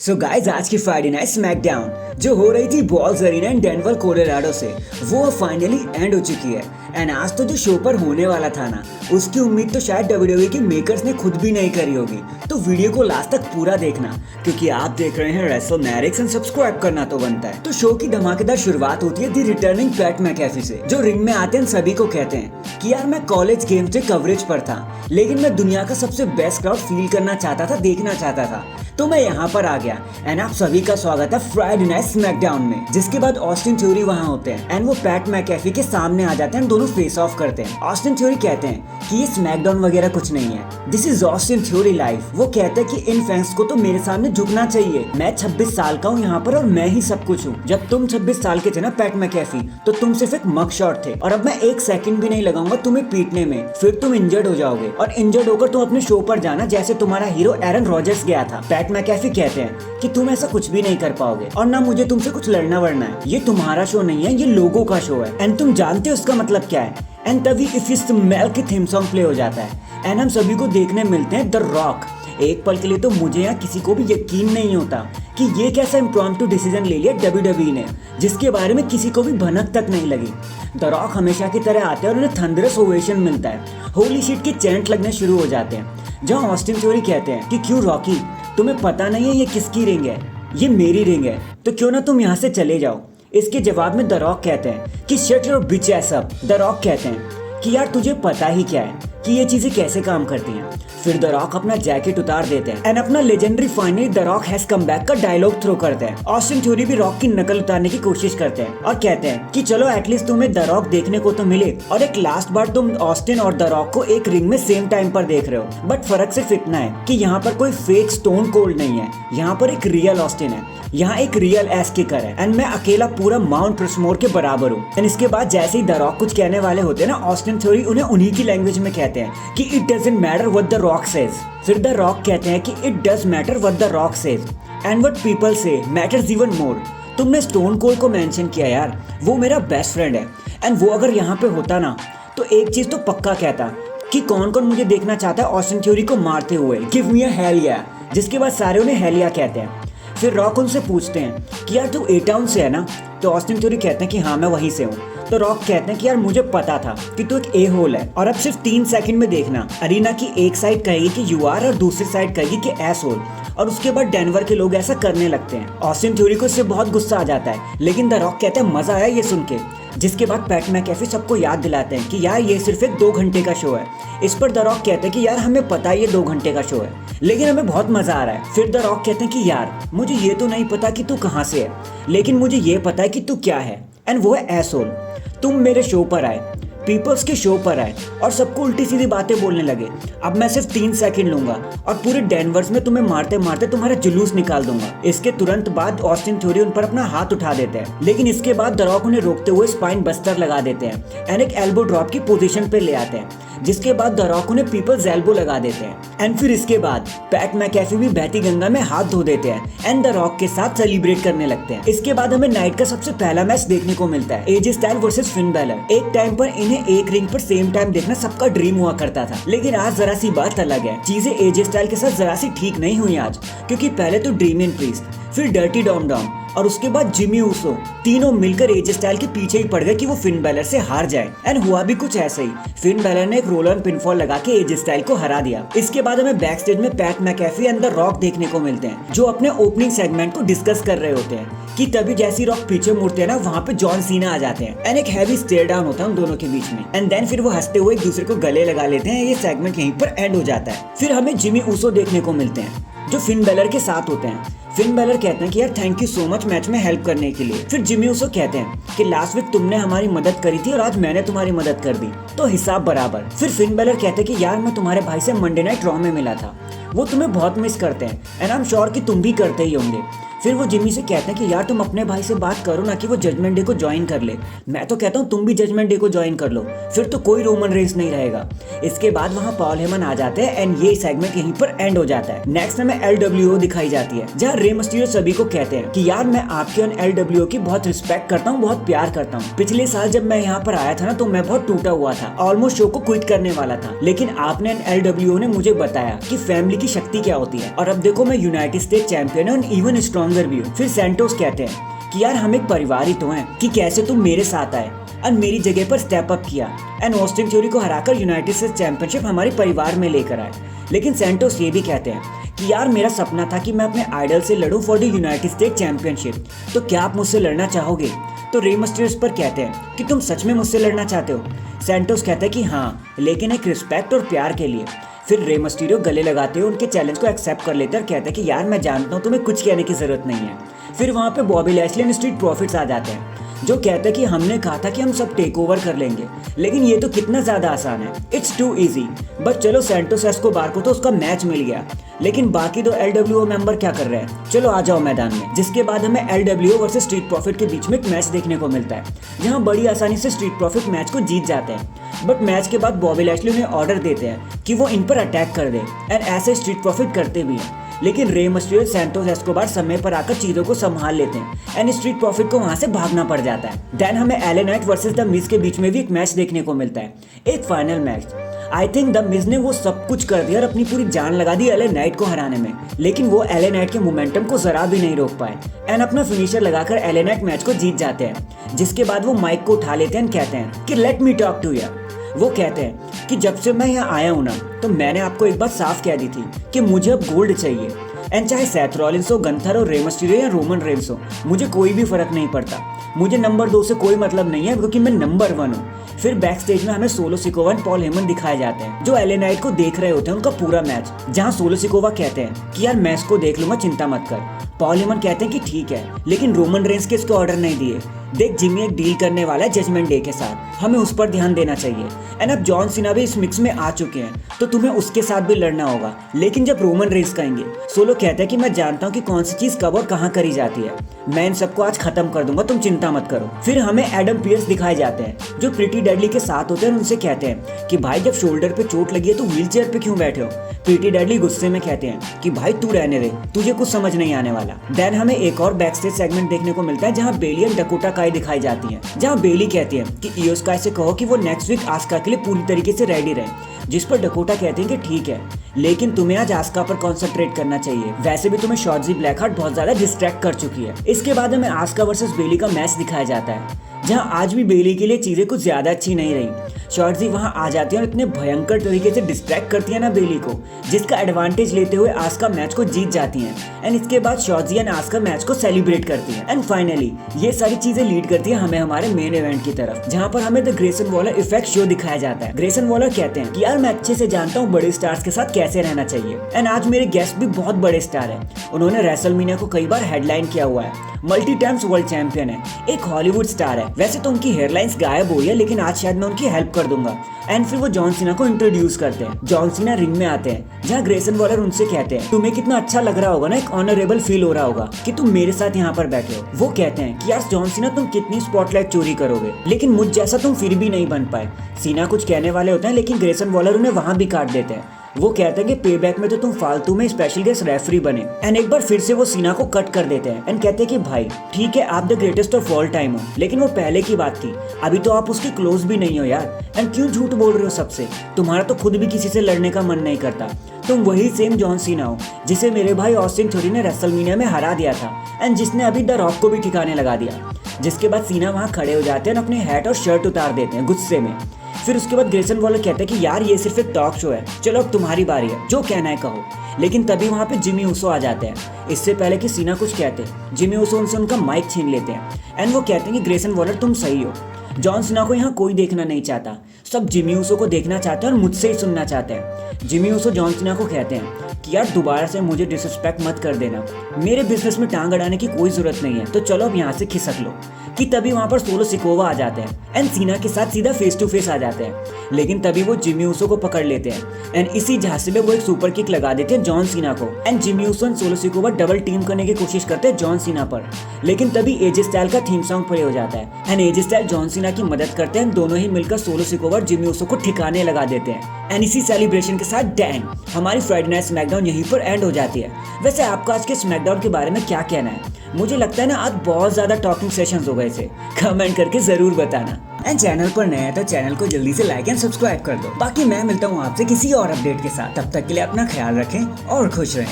So guys आज की Friday night SmackDown जो हो रही थी बॉल्स अरीना इन डेनवर कोलोराडो से वो अब फाइनली एंड हो चुकी है। एंड आज तो जो शो पर होने वाला था ना उसकी उम्मीद तो शायद WWE के मेकर्स ने खुद भी नहीं करी होगी। तो वीडियो को लास्ट तक पूरा देखना क्योंकि आप देख रहे हैं रेसलमैनिक्स एंड सब्सक्राइब करना तो बनता है। तो शो की धमाकेदार शुरुआत होती है दी रिटर्निंग पैट मैकेफी से जो रिंग में आते हैं सभी को कहते हैं कि यार मैं कॉलेज गेम्स के कवरेज पर था लेकिन मैं दुनिया का सबसे बेस्ट क्राउड फील करना चाहता था, देखना चाहता था, तो मैं यहाँ पर आ गया। एंड आप सभी का स्वागत है फ्राइडे नाइट स्मैकडाउन में। जिसके बाद ऑस्टिन थ्योरी वहाँ होते हैं एंड वो पैट मैकेफी के सामने आ जाते हैं, दोनों फेस ऑफ करते हैं। ऑस्टिन थ्योरी कहते हैं कि ये स्मैकडाउन वगैरह कुछ नहीं है, this is Austin theory life. वो कहते हैं कि इन फैंस को तो मेरे सामने झुकना चाहिए, मैं 26 साल का हूँ यहाँ पर और मैं ही सब कुछ हूँ। जब तुम 26 साल के थे ना पैट मैकेफी, तो तुम सिर्फ एक मग शॉट थे और अब मैं एक सेकंड भी नहीं लगाऊंगा तुम्हें पीटने में, फिर तुम इंजर्ड हो जाओगे और इंजर्ड होकर तुम अपने शो पर जाना जैसे तुम्हारा हीरो एरन रॉजर्स गया था। पैट मैकेफी कहते हैं कि तुम ऐसा कुछ भी नहीं कर पाओगे और ना मुझे तुमसे कुछ लड़ना वड़ना है, ये तुम्हारा शो नहीं है, ये लोगों का शो है। एंड तुम जानते हो उसका मतलब क्या है। एंड तभी इफ यू स्मेल की थीम सॉन्ग प्ले हो जाता है एंड हम सभी को देखने मिलते हैं द रॉक। एक पल के लिए तो मुझे या किसी को भी यकीन नहीं होता कि ये कैसा इम्प्रॉम्प्टू डिसीजन ले लिया WWE ने जिसके बारे में किसी को भी भनक तक नहीं लगी। द रॉक हमेशा की तरह आते हैं और उन्हें थंडरस ओवेशन मिलता है, होली शिट के चैंट लगने शुरू हो जाते हैं। जहाँ ऑस्टिन थ्योरी कहते हैं कि क्यों रॉकी, तुम्हें पता नहीं है ये किसकी रिंग है, ये मेरी रिंग है, तो क्यों ना तुम यहाँ से चले जाओ। इसके जवाब में द रॉक कहते हैं कि shut your bitch ass up. The Rock कहते हैं कि यार तुझे पता ही क्या है कि ये चीजें कैसे काम करती हैं। फिर द रॉक अपना जैकेट उतार देते हैं एंड अपना legendary finally the rock has come back का डायलॉग थ्रो करते हैं। ऑस्टिन थ्योरी भी रॉक की नकल उतारने की कोशिश करते हैं और कहते हैं कि चलो एटलीस्ट तुम्हें द रॉक देखने को तो मिले और एक लास्ट बार तुम ऑस्टिन और द रॉक को एक रिंग में सेम टाइम पर देख रहे हो। बट फर्क सिर्फ इतना है कि यहाँ पर कोई फेक स्टोन कोल्ड नहीं है, यहाँ पर एक रियल ऑस्टिन है, यहाँ एक रियल एस किकर है एंड मैं अकेला पूरा माउंट रशमोर के बराबर हूँ। एंड इसके बाद जैसे ही द रॉक कुछ कहने वाले होते हैं ना, ऑस्टिन थ्योरी उन्हें उन्हीं की लैंग्वेज में कहते हैं कि it doesn't matter what the rock says. फिर द रॉक कहते हैं कि it does matter what the rock says and what people से मैटर्स इवन मोर। तुमने स्टोन कोल्ड को मेंशन किया यार, वो मेरा बेस्ट फ्रेंड है एंड वो अगर यहाँ पे होता ना तो एक चीज तो पक्का कहता कि कौन कौन मुझे देखना चाहता है ऑस्टिन थ्योरी को मारते हुए, गिव मी अ हेल या। जिसके बाद सारे उन्हें हेल या कहते हैं। फिर रॉक उनसे पूछते हैं कि यार तू ए टाउन से है ना, तो ऑस्टिन थ्योरी कहते हैं कि हाँ मैं वहीं से हूँ। तो रॉक कहते हैं कि यार मुझे पता था कि तू एक ए होल है और अब सिर्फ 3 सेकंड में देखना अरीना की एक साइड कहेगी कि यू आर और दूसरी साइड कहेगी कि एस होल, और उसके बाद डेनवर के लोग ऐसा करने लगते हैं। ऑस्टिन थ्योरी को इससे बहुत गुस्सा आ जाता है लेकिन द रॉक कहते हैं मजा आया ये सुन के। जिसके बाद पैट मैकेफी सबको याद दिलाते हैं कि यार ये सिर्फ एक 2 घंटे का शो है। इस पर द रॉक कहते हैं कि यार हमें पता है ये 2 घंटे का शो है लेकिन हमें बहुत मजा आ रहा है। फिर द रॉक कहते हैं कि यार मुझे ये तो नहीं पता कि तू कहाँ से है लेकिन मुझे ये पता है कि तू क्या है एंड वो है एसहोल। तुम मेरे शो पर आए, पीपल्स के शो पर आए और सबको उल्टी सीधी बातें बोलने लगे। अब मैं सिर्फ 3 सेकंड लूंगा और पूरे डेनवर्स में तुम्हें मारते मारते तुम्हारा जुलूस निकाल दूंगा। इसके तुरंत बाद ऑस्टिन थ्योरी उन पर अपना हाथ उठा देते हैं लेकिन इसके बाद द रॉक उन्हें रोकते हुए स्पाइन बस्टर लगा देते हैं एंड एक एल्बो ड्रॉप की पोजीशन पे ले आते हैं। जिसके बाद द रॉक उन्हें पीपल्स एल्बो लगा देते हैं एंड फिर इसके बाद पैट मैकेफी भी बहती गंगा में हाथ धो देते हैं एंड द रॉक के साथ सेलिब्रेट करने लगते हैं। इसके बाद हमें नाइट का सबसे पहला मैच देखने को मिलता है, एजे स्टाइल वर्सेस फिन बैलर। एक टाइम पर इन्हें एक रिंग पर सेम टाइम देखना सबका ड्रीम हुआ करता था लेकिन आज जरा सी बात अलग है। चीजें एजे स्टाइल के साथ जरा सी ठीक नहीं हुई आज, क्योंकि पहले तो ड्रीमियन प्रीस्ट, फिर डर्टी डॉम डॉम और उसके बाद जिमी ऊसो तीनों मिलकर एजे स्टाइल के पीछे ही पड़ गए कि वो फिन बैलर से हार जाए। एंड हुआ भी कुछ ऐसे ही, फिन बैलर ने एक रोलर पिनफॉल लगा के एजे स्टाइल को हरा दिया। इसके बाद हमें बैक स्टेज में PAT McAfee and the rock देखने को मिलते हैं जो अपने ओपनिंग सेगमेंट को डिस्कस कर रहे होते हैं कि तभी जैसी रॉक पीछे मुड़ते हैं ना वहाँ पे जॉन सीना आ जाते हैं एंड एक हैवी स्टेयर डाउन होता है उन दोनों के बीच में एंड देन फिर वो हंसते हुए एक दूसरे को गले लगा लेते हैं। ये सेगमेंट यहीं पर एंड हो जाता है। फिर हमें जिमी ऊसो देखने को मिलते हैं जो फिन बैलर के साथ होते हैं। फिन बैलर कहते हैं कि यार thank you so much match में हेल्प करने के लिए। फिर जिमी ऊसो कहते हैं कि लास्ट वीक तुमने हमारी मदद करी थी और आज मैंने तुम्हारी मदद कर दी तो हिसाब बराबर। फिर फिन बैलर कहते हैं कि यार मैं तुम्हारे भाई से मंडे नाइट रॉ में मिला था, वो तुम्हें बहुत मिस करते हैं एंड आई एम श्योर कि तुम भी करते ही होंगे। फिर वो जिमी से कहते हैं कि यार तुम अपने भाई से बात करो ना कि वो जजमेंट डे को ज्वाइन कर ले। मैं तो कहता हूँ तुम भी जजमेंट डे को ज्वाइन कर लो, फिर तो कोई रोमन रेंस नहीं रहेगा। इसके बाद वहाँ पॉल हेमन आ जाते हैं एंड ये सेगमेंट यहीं पर एंड हो जाता है। नेक्स्ट हमें LWO दिखाई जाती है, जहाँ रे मिस्टीरियो सभी को कहते हैं कि यार मैं आपके और LWO की बहुत रिस्पेक्ट करता हूँ, बहुत प्यार करता हूँ। पिछले साल जब मैं यहाँ पर आया था ना तो मैं बहुत टूटा हुआ था, ऑलमोस्ट शो को क्विट करने वाला था, लेकिन आपने LWO ने मुझे बताया कि फैमिली की शक्ति क्या होती है और अब देखो मैं यूनाइटेड स्टेट चैंपियन हूँ, इवन स्ट्रॉन्गर भी हूँ। फिर सैंटोस कहते हैं कि यार हम एक परिवार ही तो हैं, कि कैसे तुम मेरे साथ आए और मेरी जगह पर स्टेप अप किया एंड ऑस्टिन थ्योरी को हराकर यूनाइटेड स्टेट्स चैंपियनशिप हमारे परिवार में लेकर आए। लेकिन सैंटोस ये भी कहते हैं कि यार मेरा सपना था कि मैं अपने आइडल से लड़ूं for the United States championship, तो क्या आप मुझसे लड़ना चाहोगे? तो रे मिस्टीरियो पर कहते हैं कि तुम सच में मुझसे लड़ना चाहते हो? सैंटोस कहता है कि हाँ, लेकिन एक रिस्पेक्ट और प्यार के लिए। फिर रे मिस्टीरियो गले लगाते हुए उनके चैलेंज को एक्सेप्ट कर लेते हैं और कहते हैं कि यार मैं जानता हूँ तुम्हें कुछ कहने की जरूरत नहीं है। फिर वहाँ पे Bobby Lashley and Street Profits आ जाते हैं, जो कहते हैं कि हमने कहा था कि हम सब टेक ओवर कर लेंगे, लेकिन ये तो कितना ज्यादा आसान है, इट्स टू इजी। बट चलो सैंटोस एस्कोबार को तो उसका मैच मिल गया, लेकिन बाकी दो LWO मेंबर क्या कर रहे हैं? चलो आ जाओ मैदान में। जिसके बाद हमें LWO वर्सेस स्ट्रीट प्रॉफिट के बीच में एक मैच देखने को मिलता है, जहां बड़ी आसानी से स्ट्रीट प्रॉफिट मैच को जीत जाते हैं। बट मैच के बाद बॉबी लैशली उन्हें ऑर्डर देते हैं कि वो इन पर अटैक कर दे एंड ऐसे स्ट्रीट प्रॉफिट करते भी हैं, लेकिन रे मिस्टीरियो सैंटोस एस्कोबार समय पर आकर चीजों को संभाल लेते हैं एंड स्ट्रीट प्रॉफिट को वहां से भागना पड़ जाता है। देन हमें LA night versus the Miz के बीच में भी एक मैच देखने को मिलता है, एक final match. I think the Miz ने वो सब कुछ कर दिया और अपनी पूरी जान लगा दी LA नाइट को हराने में, लेकिन वो LA नाइट के मोमेंटम को जरा भी नहीं रोक पाए एंड अपना फिनिशर लगाकर LA नाइट मैच को जीत जाते हैं। जिसके बाद वो माइक को उठा लेते हैं एंड कहते हैं कि let me talk to you. वो कहते हैं कि जब से मैं यहाँ आया हूँ ना, तो मैंने आपको एक बात साफ कह दी थी कि मुझे अब गोल्ड चाहिए, एंड चाहे सेथ रॉलिंस हो, गंथर हो, रे मिस्टीरियो या रोमन रेंस हो, मुझे कोई भी फर्क नहीं पड़ता। मुझे नंबर 2 से कोई मतलब नहीं है क्योंकि मैं नंबर 1 हूँ। फिर बैक स्टेज में हमें सोलो सिकोवा और पॉल हेमन दिखाए जाते हैं, जो LA नाइट को देख रहे होते हैं उनका पूरा मैच, जहाँ सोलो सिकोवा कहते हैं कि यार मैच को देख लूंगा, चिंता मत कर। पॉल हेमन कहते हैं कि ठीक है, लेकिन रोमन रेंस के इसको ऑर्डर नहीं दिए। देख जिमी एक डील करने वाला है जजमेंट डे के साथ, हमें उस पर ध्यान देना चाहिए। एंड अब जॉन सीना भी इस मिक्स में आ चुके हैं, तो तुम्हें उसके साथ भी लड़ना होगा, लेकिन जब रोमन रेंस कहेंगे। सोलो कहता है कि मैं जानता हूँ कि कौन सी चीज कब और कहाँ करी जाती है, मैं इन सबको आज खत्म कर दूंगा, तुम चिंता मत करो। फिर हमें एडम पियर्स दिखाए जाते हैं, जो प्रीटी डेडली के साथ होते हैं, उनसे कहते हैं कि भाई जब शोल्डर पे चोट लगी है तो व्हील चेयर पे क्यों बैठे हो? प्रीटी डेडली गुस्से में कहते हैं कि भाई तू रहने दे, तुझे कुछ समझ नहीं आने वाला। देन हमें एक और बैक स्टेज सेगमेंट देखने को मिलता है, जहाँ बेली और डकोटा काई दिखाई जाती है, जहाँ बेली कहती है कि इयो स्काई से कहो कि वो नेक्स्ट वीक आस्का के लिए पूरी तरीके से रेडी रहे। जिस पर डकोटा कहते हैं कि ठीक है, लेकिन तुम्हें आज आस्का पर कंसंट्रेट करना चाहिए, वैसे भी तुम्हें शॉर्जी ब्लैकहार्ट बहुत ज्यादा डिस्ट्रैक्ट कर चुकी है। इसके बाद हमें आस्का वर्सेस बेली का मैच दिखाया जाता है, जहां आज भी बेली के लिए चीजें कुछ ज्यादा अच्छी नहीं रही। शॉर्जी वहां आ जाती है और इतने भयंकर तरीके से डिस्ट्रैक्ट करती है ना बेली को, जिसका एडवांटेज लेते हुए आस्का मैच को जीत जाती हैं। एंड इसके बाद शॉर्जी एंड आस्का मैच को सेलिब्रेट करती है। एंड फाइनली ये सारी चीजें लीड करती है हमें हमारे मेन इवेंट की तरफ, जहां पर हमें the Grayson Waller effect show दिखाया जाता है। ग्रेसन वॉलर कहते हैं कि यार मैं अच्छे से जानता हूँ बड़े स्टार्स के साथ कैसे रहना चाहिए, एंड आज मेरे गेस्ट भी बहुत बड़े स्टार है। उन्होंने रेसलमेनिया को कई बार हेडलाइन किया हुआ है, मल्टी टाइम्स वर्ल्ड चैंपियन है, एक हॉलीवुड स्टार है। वैसे तो उनकी हेयरलाइंस गायब हुई है, लेकिन आज शायद मैं उनकी हेल्प कर दूंगा। एंड फिर वो जॉन सीना को इंट्रोड्यूस करते हैं। जॉन सीना रिंग में आते हैं, जहाँ ग्रेसन वॉलर उनसे कहते हैं तुम्हें कितना अच्छा लग रहा होगा ना, एक ऑनरेबल फील हो रहा होगा कि तुम मेरे साथ यहाँ पर बैठे हो। वो कहते हैं कि यार जॉन सीना तुम कितनी स्पॉटलाइट चोरी करोगे, लेकिन मुझ जैसा तुम फिर भी नहीं बन पाए। सीना कुछ कहने वाले होते हैं, लेकिन ग्रेसन वॉलर उन्हें वहां भी काट देते हैं। वो कहते हैं कि पेबैक में तो तुम फालतू में स्पेशल गेस्ट रेफरी बने। एंड एक बार फिर से वो सीना को कट कर देते हैं एंड कहते हैं कि भाई ठीक है आप the greatest of all time हो, लेकिन वो पहले की बात थी, अभी तो आप उसके क्लोज भी नहीं हो यार। एंड क्यों झूठ बोल रहे हो सबसे, तुम्हारा तो खुद भी किसी से लड़ने का मन नहीं करता। तुम वही सेम जॉन सीना हो जिसे मेरे भाई ऑस्टिन थ्योरी ने रेसलमेनिया में हरा दिया था, एंड जिसने अभी द रॉक को भी ठिकाने लगा दिया। जिसके बाद सीना वहाँ खड़े हो जाते हैं और अपने हैट और शर्ट उतार देते हैं गुस्से में। फिर उसके बाद ग्रेसन वॉलर कहते हैं कि यार ये सिर्फ एक टॉक शो है, चलो अब तुम्हारी बारी है, जो कहना है कहो। लेकिन तभी वहाँ पे जिमी ऊसो आ जाते हैं। इससे पहले कि सीना कुछ कहते, जिमी ऊसो उनसे उनका माइक छीन लेते हैं एंड वो कहते हैं कि ग्रेसन वॉलर तुम सही हो, जॉन सीना को यहाँ कोई देखना नहीं चाहता, सब जिमी ऊसो को देखना चाहते हैं और मुझसे ही सुनना चाहते हैं। जिमी ऊसो जॉन सीना को कहते हैं कि यार दोबारा से मुझे डिसरिस्पेक्ट मत कर देना, मेरे बिजनेस में टांग अड़ाने की कोई जरूरत नहीं है, तो चलो अब यहाँ से खिसक लो। कि तभी वहाँ पर सोलो सिकोवा आ जाते हैं एंड सीना के साथ सीधा फेस टू फेस आ जाते हैं, लेकिन तभी वो जिमी ऊसो को पकड़ लेते हैं एंड इसी झांसे में वो एक सुपर किक लगा देते हैं जॉन सीना को and Jimmy Uso and solo Sikoa double team करने की कोशिश करते हैं जॉन सीना पर, लेकिन तभी एजे स्टाइल का थीम सॉन्ग प्ले हो जाता है and AJ style John Cena की मदद करते हैं, दोनों ही मिलकर सोलो सिकोवा और जिमी ऊसो को ठिकाने लगा देते हैं एंड इसी सेलिब्रेशन के साथ डैंग हमारी फ्राइडे नाइट स्मैकडाउन यहीं पर एंड हो जाती है। वैसे आपका आज के स्मैकडाउन के बारे में क्या कहना है? मुझे लगता है ना आज बहुत ज्यादा टॉकिंग सेशंस हो गए थे, कमेंट करके जरूर बताना। एंड चैनल पर नया है तो चैनल को जल्दी से लाइक एंड सब्सक्राइब कर दो। बाकी मैं मिलता हूँ आपसे किसी और अपडेट के साथ, तब तक के लिए अपना ख्याल रखें और खुश रहें।